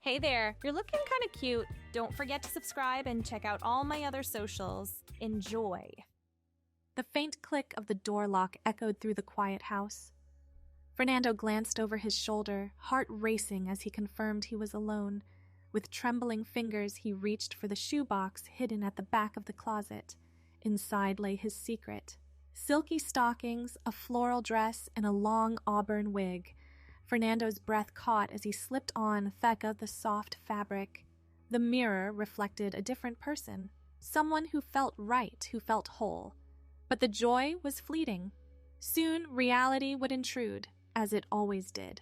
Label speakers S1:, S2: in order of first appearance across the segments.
S1: Hey there, you're looking kind of cute. Don't forget to subscribe and check out all my other socials. Enjoy.
S2: The faint click of the door lock echoed through the quiet house. Fernando glanced over his shoulder, heart racing as he confirmed he was alone. With trembling fingers, he reached for the shoebox hidden at the back of the closet. Inside lay his secret. Silky stockings, a floral dress, and a long auburn wig. Fernando's breath caught as he slipped on Theka the soft fabric. The mirror reflected a different person, someone who felt right, who felt whole. But the joy was fleeting. Soon, reality would intrude, as it always did.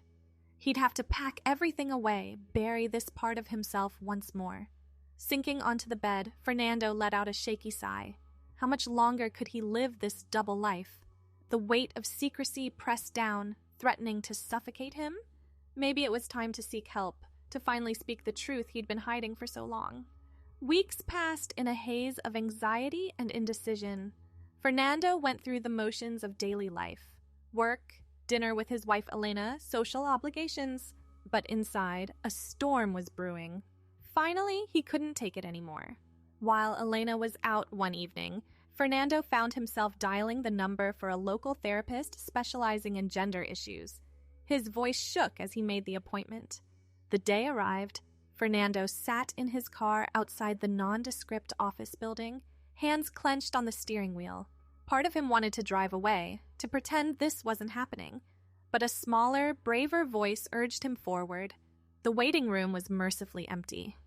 S2: He'd have to pack everything away, bury this part of himself once more. Sinking onto the bed, Fernando let out a shaky sigh. How much longer could he live this double life? The weight of secrecy pressed down, threatening to suffocate him? Maybe it was time to seek help, to finally speak the truth he'd been hiding for so long. Weeks passed in a haze of anxiety and indecision. Fernando went through the motions of daily life. Work, dinner with his wife Elena, social obligations. But inside, a storm was brewing. Finally, he couldn't take it anymore. While Elena was out one evening, Fernando found himself dialing the number for a local therapist specializing in gender issues. His voice shook as he made the appointment. The day arrived. Fernando sat in his car outside the nondescript office building, hands clenched on the steering wheel. Part of him wanted to drive away, to pretend this wasn't happening. But a smaller, braver voice urged him forward. The waiting room was mercifully empty.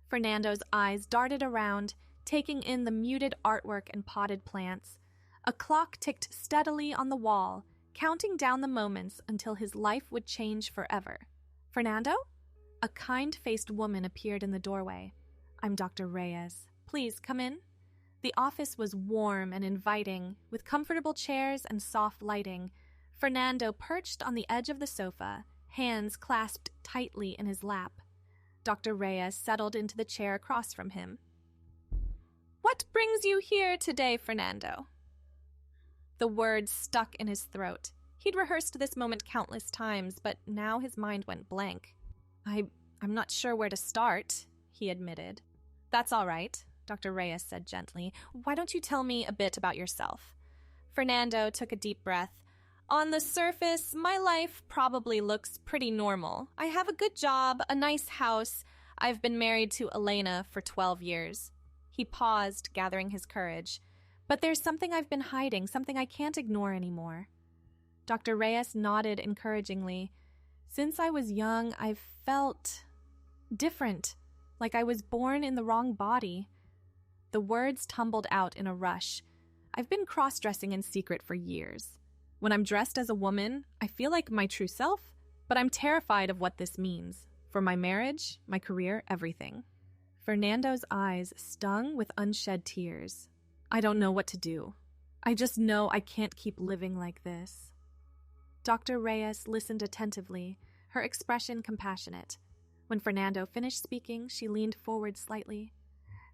S2: Fernando's eyes darted around, taking in the muted artwork and potted plants. A clock ticked steadily on the wall, counting down the moments until his life would change forever. Fernando? A kind-faced woman appeared in the doorway. "I'm Dr. Reyes. Please come in." The office was warm and inviting, with comfortable chairs and soft lighting. Fernando perched on the edge of the sofa, hands clasped tightly in his lap. Dr. Reyes settled into the chair across from him. "What brings you here today, Fernando?" The words stuck in his throat. He'd rehearsed this moment countless times, but now his mind went blank. I'm not sure where to start," he admitted. "That's all right," Dr. Reyes said gently. "Why don't you tell me a bit about yourself?" Fernando took a deep breath. "On the surface, my life probably looks pretty normal. I have a good job, a nice house. I've been married to Elena for 12 years. He paused, gathering his courage. "But there's something I've been hiding, something I can't ignore anymore." Dr. Reyes nodded encouragingly. "Since I was young, I've felt different, like I was born in the wrong body." The words tumbled out in a rush. "I've been crossdressing in secret for years. When I'm dressed as a woman, I feel like my true self, but I'm terrified of what this means. For my marriage, my career, everything." Fernando's eyes stung with unshed tears. "I don't know what to do. I just know I can't keep living like this." Dr. Reyes listened attentively, her expression compassionate. When Fernando finished speaking, she leaned forward slightly.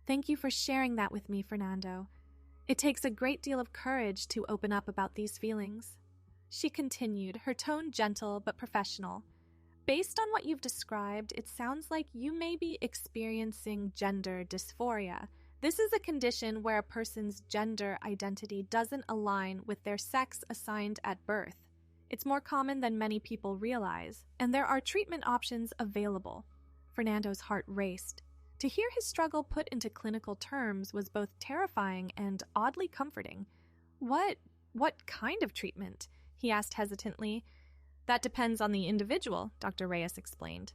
S2: "Thank you for sharing that with me, Fernando. It takes a great deal of courage to open up about these feelings." She continued, her tone gentle but professional. "Based on what you've described, it sounds like you may be experiencing gender dysphoria. This is a condition where a person's gender identity doesn't align with their sex assigned at birth. It's more common than many people realize, and there are treatment options available." Fernando's heart raced. To hear his struggle put into clinical terms was both terrifying and oddly comforting. What kind of treatment?" he asked hesitantly. "That depends on the individual," Dr. Reyes explained.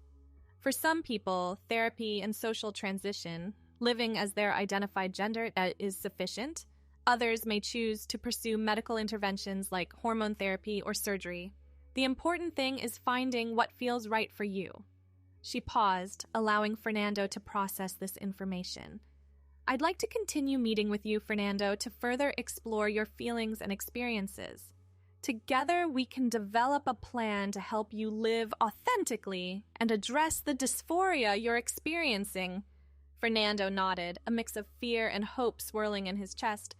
S2: "For some people, therapy and social transition, living as their identified gender, is sufficient. Others may choose to pursue medical interventions like hormone therapy or surgery. The important thing is finding what feels right for you." She paused, allowing Fernando to process this information. "I'd like to continue meeting with you, Fernando, to further explore your feelings and experiences. Together, we can develop a plan to help you live authentically and address the dysphoria you're experiencing." Fernando nodded, a mix of fear and hope swirling in his chest.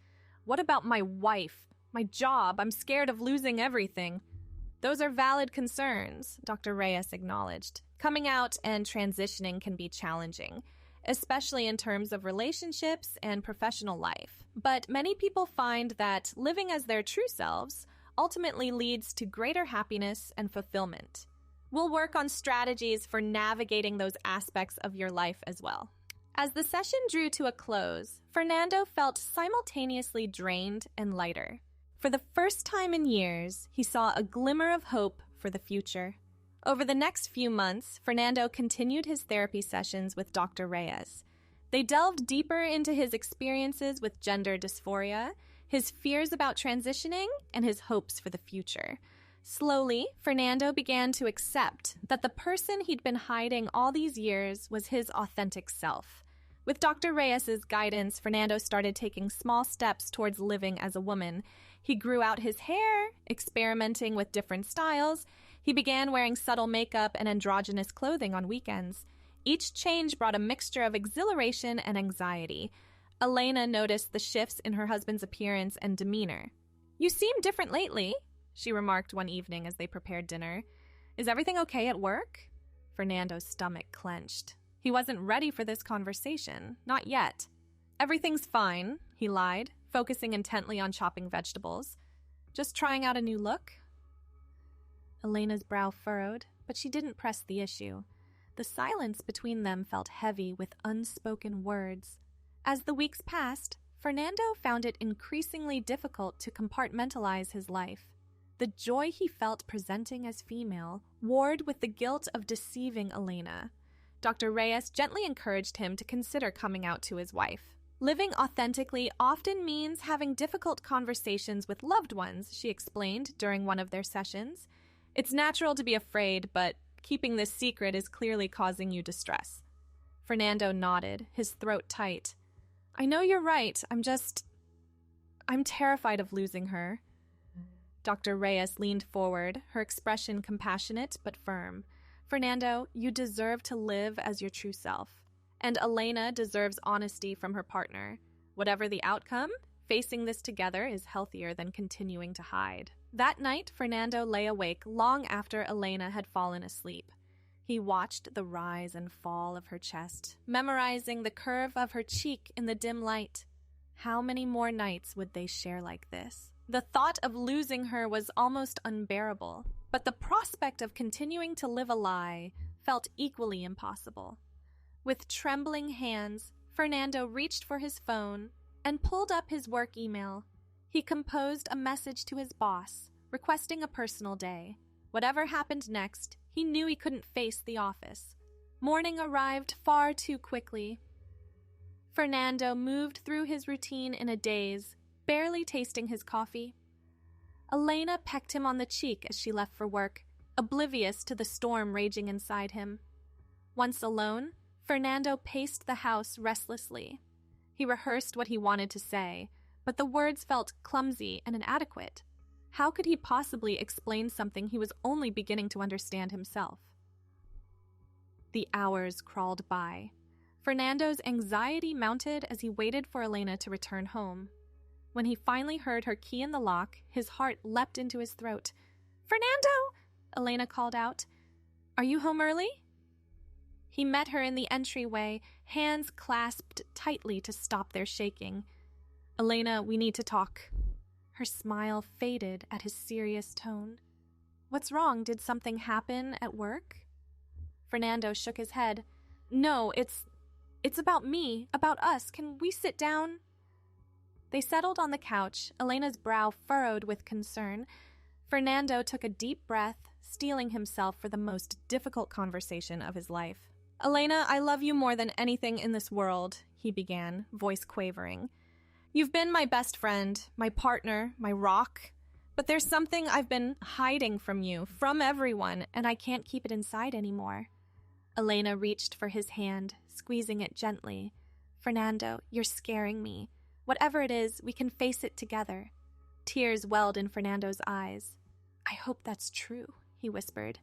S2: "What about my wife? My job? I'm scared of losing everything." "Those are valid concerns," Dr. Reyes acknowledged.
S1: Coming out and transitioning can be challenging, especially in terms of relationships and professional life. But many people find that living as their true selves ultimately leads to greater happiness and fulfillment. We'll work on strategies for navigating those aspects of your life as well. As the session drew to a close, Fernando felt simultaneously drained and lighter. For the first time in years, he saw a glimmer of hope for the future. Over the next few months, Fernando continued his therapy sessions with Dr. Reyes. They delved deeper into his experiences with gender dysphoria, his fears about transitioning, and his hopes for the future. Slowly, Fernando began to accept that the person he'd been hiding all these years was his authentic self. With Dr. Reyes' guidance, Fernando started taking small steps towards living as a woman. He grew out his hair, experimenting with different styles. He began wearing subtle makeup and androgynous clothing on weekends. Each change brought a mixture of exhilaration and anxiety. Elena noticed the shifts in her husband's appearance and demeanor. "You seem different lately," she remarked one evening as they prepared dinner. "Is everything okay at work?" Fernando's stomach clenched. He wasn't ready for this conversation. Not yet. "Everything's fine," he lied, focusing intently on chopping vegetables. "Just trying out a new look?" Elena's brow furrowed, but she didn't press the issue. The silence between them felt heavy with unspoken words. As the weeks passed, Fernando found it increasingly difficult to compartmentalize his life. The joy he felt presenting as female warred with the guilt of deceiving Elena. Dr. Reyes gently encouraged him to consider coming out to his wife. "Living authentically often means having difficult conversations with loved ones," she explained during one of their sessions. "It's natural to be afraid, but keeping this secret is clearly causing you distress." Fernando nodded, his throat tight. "I know you're right. I'm terrified of losing her." Dr. Reyes leaned forward, her expression compassionate but firm. "Fernando, you deserve to live as your true self. And Elena deserves honesty from her partner. Whatever the outcome, facing this together is healthier than continuing to hide." That night, Fernando lay awake long after Elena had fallen asleep. He watched the rise and fall of her chest, memorizing the curve of her cheek in the dim light. How many more nights would they share like this? The thought of losing her was almost unbearable, but the prospect of continuing to live a lie felt equally impossible. With trembling hands, Fernando reached for his phone and pulled up his work email. He composed a message to his boss, requesting a personal day. Whatever happened next, he knew he couldn't face the office. Morning arrived far too quickly. Fernando moved through his routine in a daze, barely tasting his coffee. Elena pecked him on the cheek as she left for work, oblivious to the storm raging inside him. Once alone, Fernando paced the house restlessly. He rehearsed what he wanted to say, but the words felt clumsy and inadequate. How could he possibly explain something he was only beginning to understand himself? The hours crawled by. Fernando's anxiety mounted as he waited for Elena to return home. When he finally heard her key in the lock, his heart leapt into his throat. "Fernando!" Elena called out. "Are you home early?" He met her in the entryway, hands clasped tightly to stop their shaking. "Elena, we need to talk." Her smile faded at his serious tone. "What's wrong? Did something happen at work?" Fernando shook his head. "No, it's about me, about us. Can we sit down?" They settled on the couch, Elena's brow furrowed with concern. Fernando took a deep breath, steeling himself for the most difficult conversation of his life. "Elena, I love you more than anything in this world," he began, voice quavering. "You've been my best friend, my partner, my rock. But there's something I've been hiding from you, from everyone, and I can't keep it inside anymore." Elena reached for his hand, squeezing it gently. "Fernando, you're scaring me. Whatever it is, we can face it together." Tears welled in Fernando's eyes. "I hope that's true," he whispered.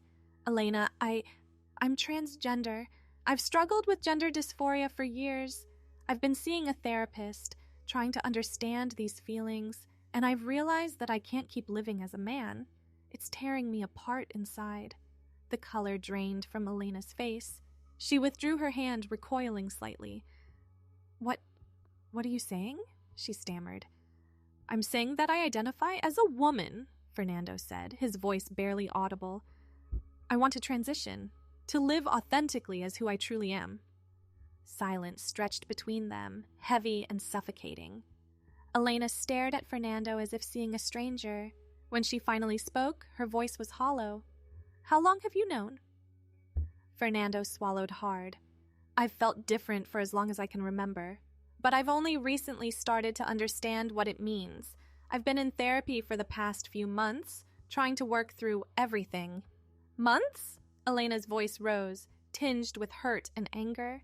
S1: "Elena, I'm transgender. I've struggled with gender dysphoria for years. I've been seeing a therapist, trying to understand these feelings, and I've realized that I can't keep living as a man. It's tearing me apart inside.
S2: The color drained from Elena's face. She withdrew her hand, recoiling slightly. What are you saying? She stammered. I'm saying that I identify as a woman, Fernando said, his voice barely audible. I want to transition, to live authentically as who I truly am. Silence stretched between them, heavy and suffocating. Elena stared at Fernando as if seeing a stranger. When she finally spoke, her voice was hollow. How long have you known? Fernando swallowed hard. I've felt different for as long as I can remember, but I've only recently started to understand what it means. I've been in therapy for the past few months, trying to work through everything. Months? Elena's voice rose, tinged with hurt and anger.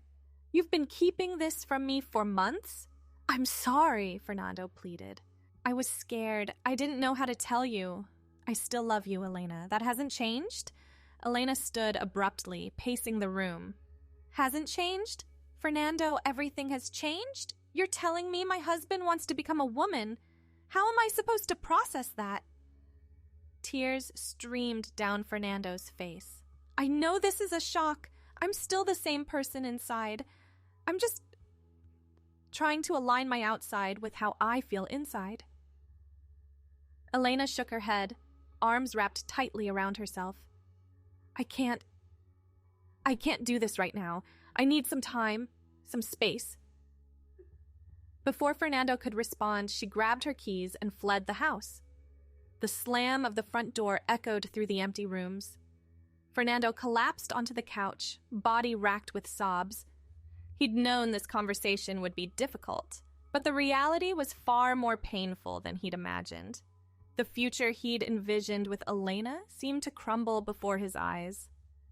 S2: You've been keeping this from me for months? I'm sorry, Fernando pleaded. I was scared. I didn't know how to tell you. I still love you, Elena. That hasn't changed? Elena stood abruptly, pacing the room. Hasn't changed? Fernando, everything has changed? You're telling me my husband wants to become a woman? How am I supposed to process that? Tears streamed down Fernando's face. I know this is a shock. I'm still the same person inside. I'm just trying to align my outside with how I feel inside. Elena shook her head, arms wrapped tightly around herself. I can't do this right now. I need some time, some space. Before Fernando could respond, she grabbed her keys and fled the house. The slam of the front door echoed through the empty rooms. Fernando collapsed onto the couch, body racked with sobs. He'd known this conversation would be difficult, but the reality was far more painful than he'd imagined. The future he'd envisioned with Elena seemed to crumble before his eyes.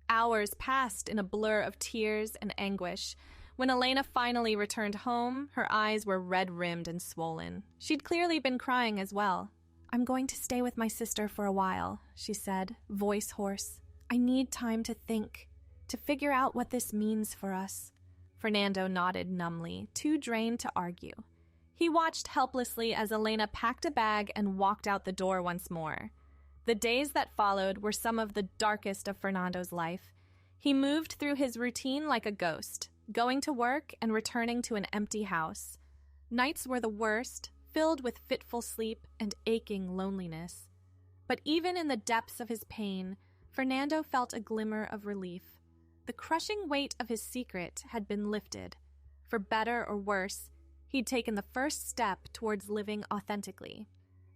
S2: Hours passed in a blur of tears and anguish. When Elena finally returned home, her eyes were red-rimmed and swollen. She'd clearly been crying as well. I'm going to stay with my sister for a while, she said, voice hoarse. I need time to think, to figure out what this means for us. Fernando nodded numbly, too drained to argue. He watched helplessly as Elena packed a bag and walked out the door once more. The days that followed were some of the darkest of Fernando's life. He moved through his routine like a ghost, going to work and returning to an empty house. Nights were the worst, filled with fitful sleep and aching loneliness. But even in the depths of his pain, Fernando felt a glimmer of relief. The crushing weight of his secret had been lifted. For better or worse, he'd taken the first step towards living authentically.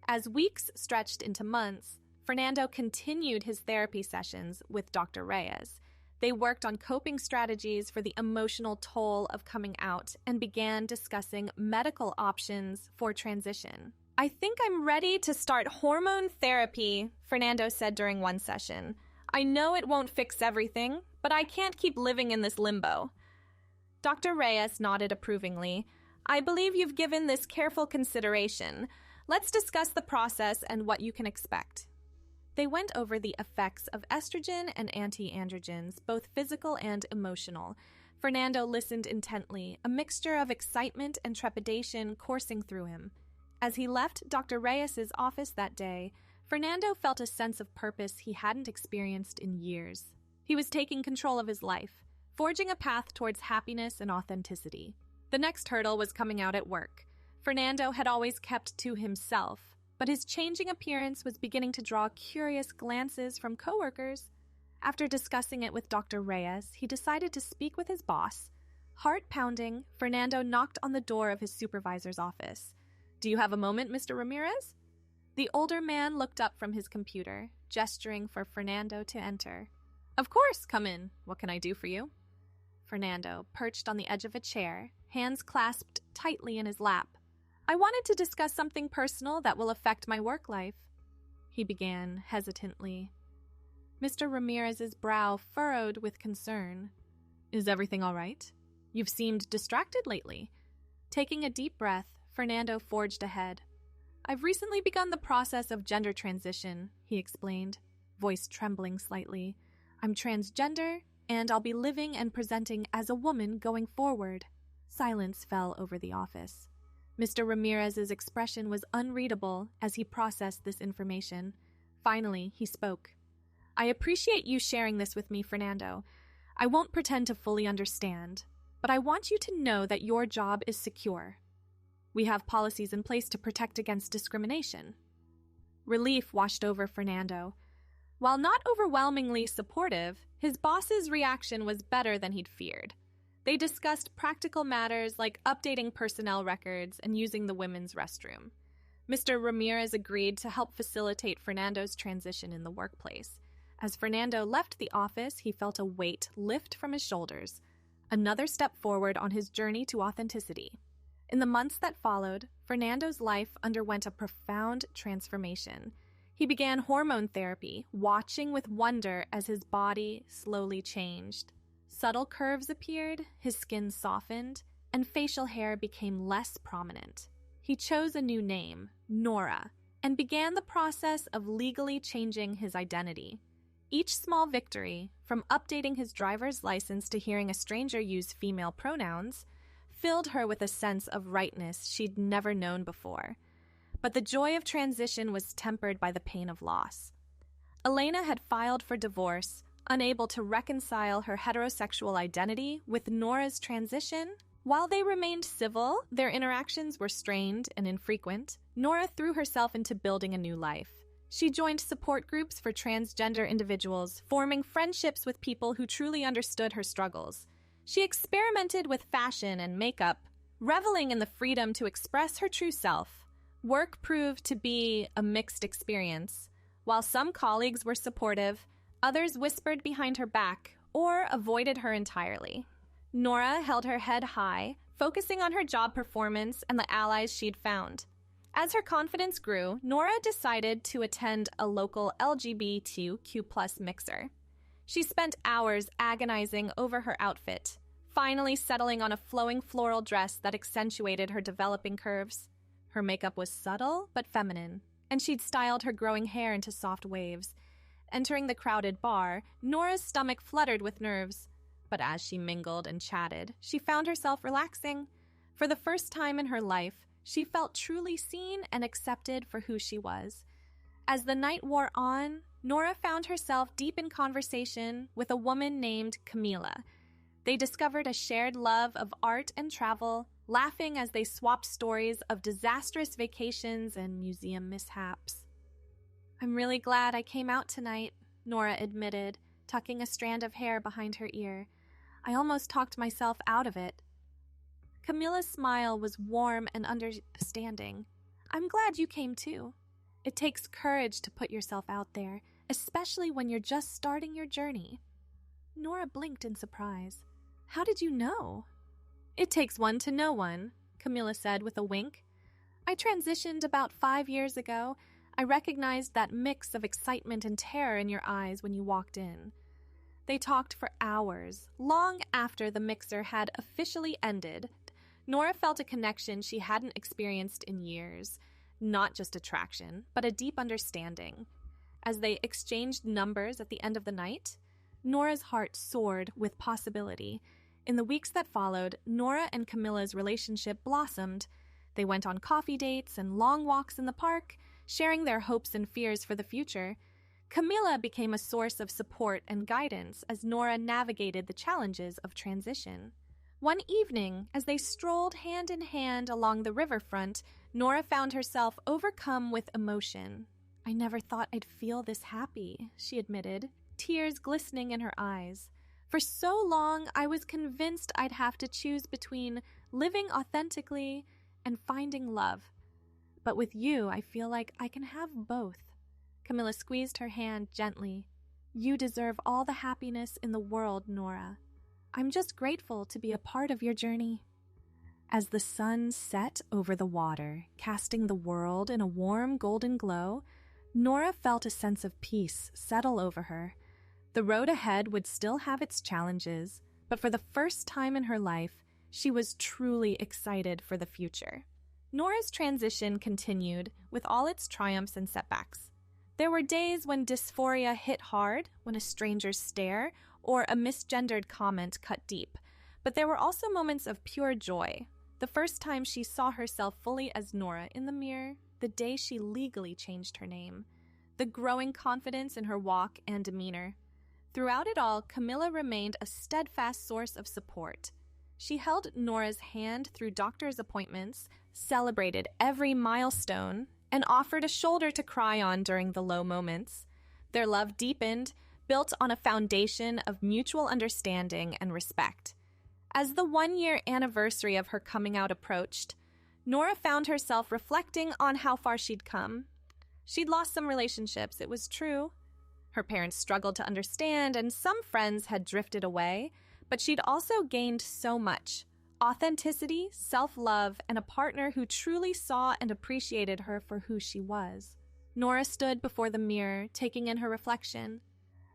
S2: As weeks stretched into months, Fernando continued his therapy sessions with Dr. Reyes. They worked on coping strategies for the emotional toll of coming out and began discussing medical options for transition. I think I'm ready to start hormone therapy, Fernando said during one session. I know it won't fix everything, but I can't keep living in this limbo. Dr. Reyes nodded approvingly. I believe you've given this careful consideration. Let's discuss the process and what you can expect. They went over the effects of estrogen and anti-androgens, both physical and emotional. Fernando listened intently, a mixture of excitement and trepidation coursing through him. As he left Dr. Reyes' office that day, Fernando felt a sense of purpose he hadn't experienced in years. He was taking control of his life, forging a path towards happiness and authenticity. The next hurdle was coming out at work. Fernando had always kept to himself, but his changing appearance was beginning to draw curious glances from coworkers. After discussing it with Dr. Reyes, he decided to speak with his boss. Heart pounding, Fernando knocked on the door of his supervisor's office. Do you have a moment, Mr. Ramirez? The older man looked up from his computer, gesturing for Fernando to enter. Of course, come in. What can I do for you? Fernando, perched on the edge of a chair, hands clasped tightly in his lap. I wanted to discuss something personal that will affect my work life, he began hesitantly. Mr. Ramirez's brow furrowed with concern. Is everything all right? You've seemed distracted lately. Taking a deep breath, Fernando forged ahead. I've recently begun the process of gender transition, he explained, voice trembling slightly. I'm transgender, and I'll be living and presenting as a woman going forward. Silence fell over the office. Mr. Ramirez's expression was unreadable as he processed this information. Finally, he spoke. I appreciate you sharing this with me, Fernando. I won't pretend to fully understand, but I want you to know that your job is secure. We have policies in place to protect against discrimination. Relief washed over Fernando. While not overwhelmingly supportive, his boss's reaction was better than he'd feared. They discussed practical matters like updating personnel records and using the women's restroom. Mr. Ramirez agreed to help facilitate Fernando's transition in the workplace. As Fernando left the office, he felt a weight lift from his shoulders, another step forward on his journey to authenticity. In the months that followed, Fernando's life underwent a profound transformation. He began hormone therapy, watching with wonder as his body slowly changed. Subtle curves appeared, his skin softened, and facial hair became less prominent. He chose a new name, Nora, and began the process of legally changing his identity. Each small victory, from updating his driver's license to hearing a stranger use female pronouns, filled her with a sense of rightness she'd never known before. But the joy of transition was tempered by the pain of loss. Elena had filed for divorce, unable to reconcile her heterosexual identity with Nora's transition. While they remained civil, their interactions were strained and infrequent. Nora threw herself into building a new life. She joined support groups for transgender individuals, forming friendships with people who truly understood her struggles. She experimented with fashion and makeup, reveling in the freedom to express her true self. Work proved to be a mixed experience. While some colleagues were supportive, others whispered behind her back or avoided her entirely. Nora held her head high, focusing on her job performance and the allies she'd found. As her confidence grew, Nora decided to attend a local LGBTQ+ mixer. She spent hours agonizing over her outfit, finally settling on a flowing floral dress that accentuated her developing curves. Her makeup was subtle but feminine, and she'd styled her growing hair into soft waves. Entering the crowded bar, Nora's stomach fluttered with nerves. But as she mingled and chatted, she found herself relaxing. For the first time in her life, she felt truly seen and accepted for who she was. As the night wore on, Nora found herself deep in conversation with a woman named Camila. They discovered a shared love of art and travel, laughing as they swapped stories of disastrous vacations and museum mishaps. "I'm really glad I came out tonight," Nora admitted, tucking a strand of hair behind her ear. "I almost talked myself out of it." Camilla's smile was warm and understanding. "I'm glad you came too. It takes courage to put yourself out there, especially when you're just starting your journey." Nora blinked in surprise. "How did you know?" "It takes one to know one," Camilla said with a wink. "I transitioned about 5 years ago. I recognized that mix of excitement and terror in your eyes when you walked in." They talked for hours, long after the mixer had officially ended. Nora felt a connection she hadn't experienced in years. Not just attraction, but a deep understanding. As they exchanged numbers at the end of the night, Nora's heart soared with possibility. In the weeks that followed, Nora and Camilla's relationship blossomed. They went on coffee dates and long walks in the park, sharing their hopes and fears for the future. Camilla became a source of support and guidance as Nora navigated the challenges of transition. One evening, as they strolled hand in hand along the riverfront, Nora found herself overcome with emotion. "I never thought I'd feel this happy," she admitted, tears glistening in her eyes. "For so long, I was convinced I'd have to choose between living authentically and finding love. But with you, I feel like I can have both." Camilla squeezed her hand gently. "You deserve all the happiness in the world, Nora. I'm just grateful to be a part of your journey." As the sun set over the water, casting the world in a warm golden glow, Nora felt a sense of peace settle over her. The road ahead would still have its challenges, but for the first time in her life, she was truly excited for the future. Nora's transition continued, with all its triumphs and setbacks. There were days when dysphoria hit hard, when a stranger's stare or a misgendered comment cut deep, but there were also moments of pure joy. The first time she saw herself fully as Nora in the mirror, the day she legally changed her name.
S1: the growing confidence in her walk and demeanor. Throughout it all, Camilla remained a steadfast source of support. She held Nora's hand through doctor's appointments, celebrated every milestone, and offered a shoulder to cry on during the low moments. Their love deepened, built on a foundation of mutual understanding and respect. As the 1-year anniversary of her coming out approached, Nora found herself reflecting on how far she'd come. She'd lost some relationships, it was true. Her parents struggled to understand, and some friends had drifted away, but she'd also gained so much: authenticity, self-love, and a partner who truly saw and appreciated her for who she was. Nora stood before the mirror, taking in her reflection.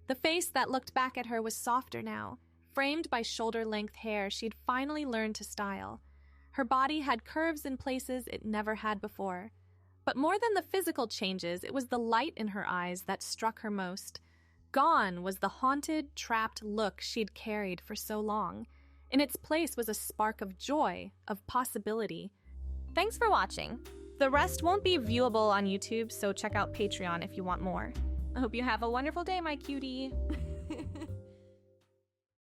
S1: The face that looked back at her was softer now. Framed by shoulder-length hair she'd finally learned to style. Her body had curves in places it never had before. But more than the physical changes, it was the light in her eyes that struck her most. Gone was the haunted, trapped look she'd carried for so long. In its place was a spark of joy, of possibility. Thanks for watching. The rest won't be viewable on YouTube, so check out Patreon if you want more. I hope you have a wonderful day, my cutie.